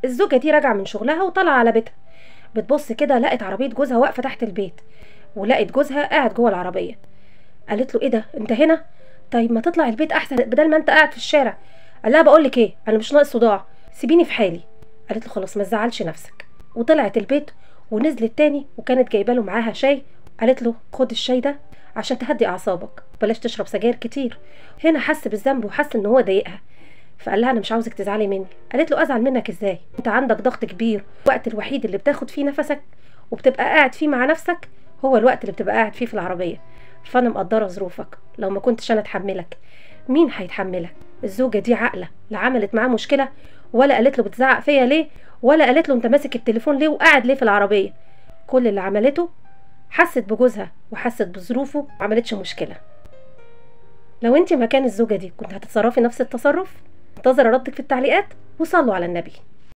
الزوجه دي راجعه من شغلها وطالعه على بيتها، بتبص كده لقت عربيه جوزها واقفه تحت البيت، ولقت جوزها قاعد جوه العربيه. قالت له ايه ده انت هنا؟ طيب ما تطلع البيت احسن بدل ما انت قاعد في الشارع. قال لها بقول لك ايه، انا مش ناقص صداع، سيبيني في حالي. قالت له خلاص ما تزعلش نفسك، وطلعت البيت ونزلت تاني وكانت جايبه له معاها شاي. قالت له خد الشاي ده عشان تهدي اعصابك، بلاش تشرب سجاير كتير. هنا حس بالذنب وحس ان هو ضايقها، فقال لها انا مش عاوزك تزعلي مني. قالت له ازعل منك ازاي؟ انت عندك ضغط كبير، الوقت الوحيد اللي بتاخد فيه نفسك وبتبقى قاعد فيه مع نفسك هو الوقت اللي بتبقى قاعد فيه في العربيه. فانا مقدره ظروفك، لو ما كنتش انا اتحملك مين هيتحملك؟ الزوجه دي عاقله، لا عملت معاه مشكله ولا قالت له بتزعق فيا ليه، ولا قالت له انت ماسك التليفون ليه وقاعد ليه في العربيه. كل اللي عملته حست بجوزها وحست بظروفه، ما عملتش مشكله. لو انت مكان الزوجه دي كنت هتتصرفي نفس التصرف؟ انتظر ردك في التعليقات، وصلوا على النبي.